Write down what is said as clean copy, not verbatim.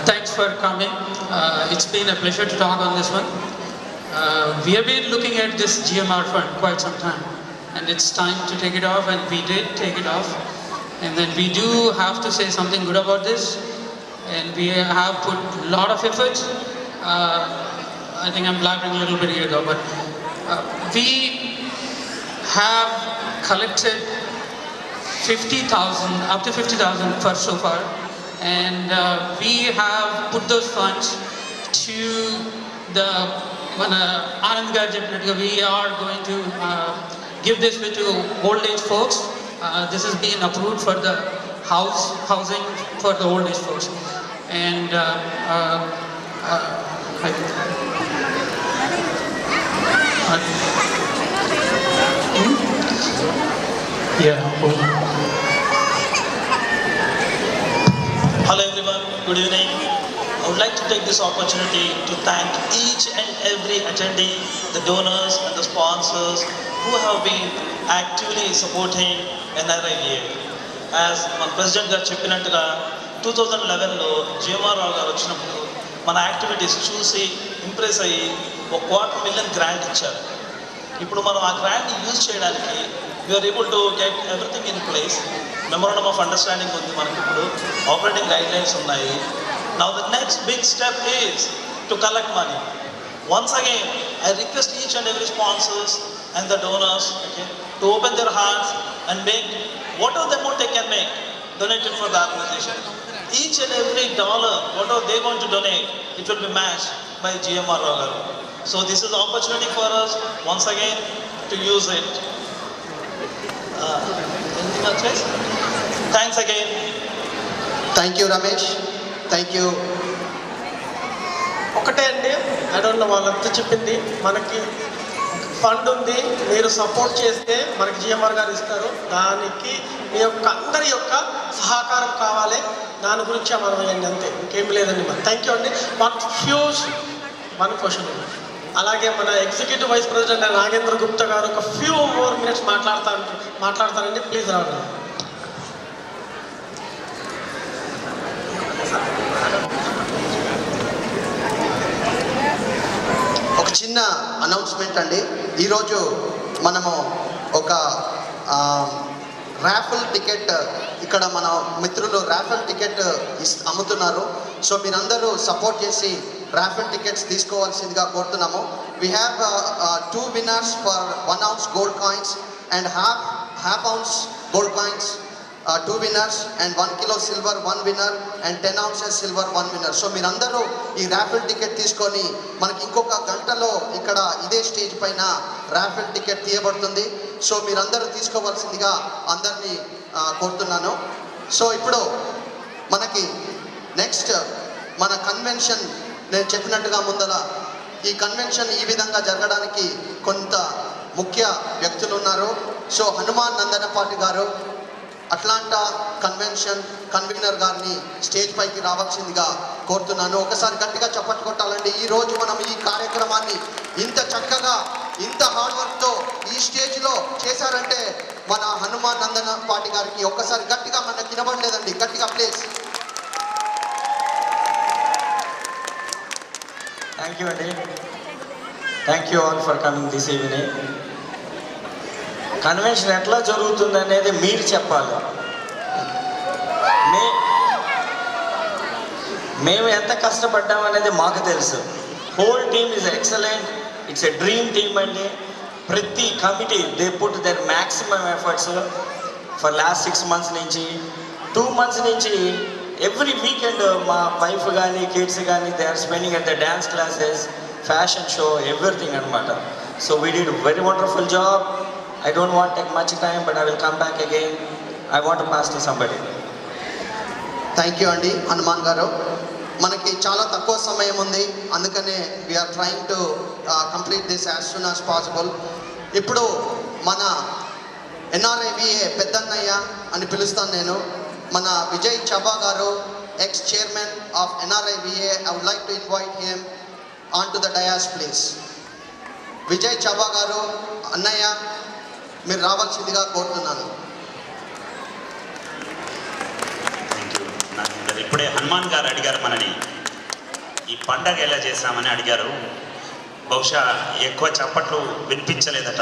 Thanks for coming. It's been a pleasure to talk on this one. We have been looking at this GMR fund quite some time, and it's time to take it off, and we did take it off. And then we do have to say something good about this, and we have put a lot of effort. I think I'm blabbering a little bit here though, but we have collected 50,000, up to 50,000 for so far, and we have put those funds to the Anand Gadget. We are going to give this to old age folks. This has been approved for the housing for the old age folks, and Hello everyone, good evening. I would like to take this opportunity to thank each and every attendee, the donors and the sponsors who have been actively supporting NRIVA. As మన president గారు చెప్పినట్టుగా 2011లో GMR రావు గారు వచ్చినప్పుడు మన activities చూసి impress అయ్యి $250,000 grant ఇచ్చారు. ఇప్పుడు మనం ఆ గ్రాంట్ని యూజ్ చేయడానికి we are able to get everything in place. Memorandum of understanding ఉంది మనకి, ఇప్పుడు ఆపరేటింగ్ గైడ్లైన్స్ ఉన్నాయి. Now the next big step is to collect money. Once again, I request each and every sponsors and the donors, to open their hearts and make whatever the amount they can make, donate it for the organization. Each and every dollar, whatever they want to donate, it will be matched by GMR Rao garu. So this is the opportunity for us once again to use it. Anything else, guys? Thanks again. Thank you, Ramesh. Thank you. ఒకటే అండి, I don't know వాళ్ళంతా చెప్పింది, మనకి fund ఉంది, మీరు support చేస్తే మనకి GMR గారు ఇస్తారు. దానికి మీ యొక్క అందరి యొక్క సహకారం కావాలి. దాని గురించి మనం వేయండి, అంతే, ఇంకేం లేదండి. మరి థ్యాంక్ యూ అండి. వన్ క్వశ్చన్, అలాగే మన executive vice president Nagendra Gupta garu ఒక ఫ్యూ మోర్ మినిట్స్ మాట్లాడతారండి. ప్లీజ్ రావాలి. ఒక చిన్న అనౌన్స్మెంట్ అండి. ఈరోజు మనము ఒక ర్యాఫల్ టికెట్, ఇక్కడ మన మిత్రులు ర్యాఫల్ టికెట్ అమ్ముతున్నారు. సో మీరందరూ సపోర్ట్ చేసి ర్యాఫల్ టికెట్స్ తీసుకోవాల్సిందిగా కోరుతున్నాము. We have 2 winners for 1 ounce gold coins and half ounce gold coins, 2 winners, and 1 kilo silver 1 winner and 10 ounces silver 1 winner. So మీరందరూ ఈ ర్యాఫిల్ టికెట్ తీసుకొని, మనకి ఇంకొక గంటలో ఇక్కడ ఇదే స్టేజ్ పైన ర్యాఫిల్ టికెట్ తీయబడుతుంది. సో మీరందరూ తీసుకోవాల్సిందిగా అందరినీ కోరుతున్నాను. సో ఇప్పుడు మనకి నెక్స్ట్ మన కన్వెన్షన్, నేను చెప్పినట్టుగా ముందర ఈ కన్వెన్షన్ ఈ విధంగా జరగడానికి కొంత ముఖ్య వ్యక్తులు ఉన్నారు. సో హనుమాన్ నందనపాటి గారు, అట్లాంటా కన్వెన్షన్ కన్వీనర్ గారిని స్టేజ్ పైకి రావాల్సిందిగా కోరుతున్నాను. ఒకసారి గట్టిగా చప్పట్లు కొట్టాలండి. ఈరోజు మనం ఈ కార్యక్రమాన్ని ఇంత చక్కగా, ఇంత హార్డ్ వర్క్తో ఈ స్టేజ్లో చేశారంటే మన హనుమాన్ నందనపాటి గారికి ఒక్కసారి గట్టిగా, మనకి వినబడలేదండి, గట్టిగా ప్లీజ్. థ్యాంక్ యూ అండి. Thank you all for coming this evening. Convention ఎట్లా జరుగుతుంది అనేది మీరు చెప్పాలి. మేము ఎంత కష్టపడ్డామనేది మాకు తెలుసు. Whole team is excellent. It's a dream team అండి. ప్రతి committee they put their maximum efforts for last 6 months నుంచి 2 months నుంచి ఎవ్రీ వీకెండ్ మా వైఫ్ కానీ కిడ్స్ కానీ they are spending at the dance classes, fashion show, everything అనమాట. So we did very wonderful job. I don't want to take much time, but I will come back again. I want to pass to somebody. Thank you అండి హనుమాన్ గారు. మనకి చాలా తక్కువ సమయం ఉంది, అందుకనే we are trying to complete this as soon as possible. ఇప్పుడు మన NRIVA పెద్దన్నయ్య అని పిలుస్తాను నేను, మన Vijay Chaba garu, ex chairman of NRIVA. I would like to invite him on to the dais please. Vijay Chaba garu, అన్నయ్య మీరు రావాల్సిందిగా కోరుతున్నాను. Thank you. నాకు ఇప్పుడే హనుమాన్ గారు అడిగారు మనని ఈ పండగ ఎలా చేశామని అడిగారు. బహుశా ఎక్కువ చప్పట్లు వినిపించలేదట.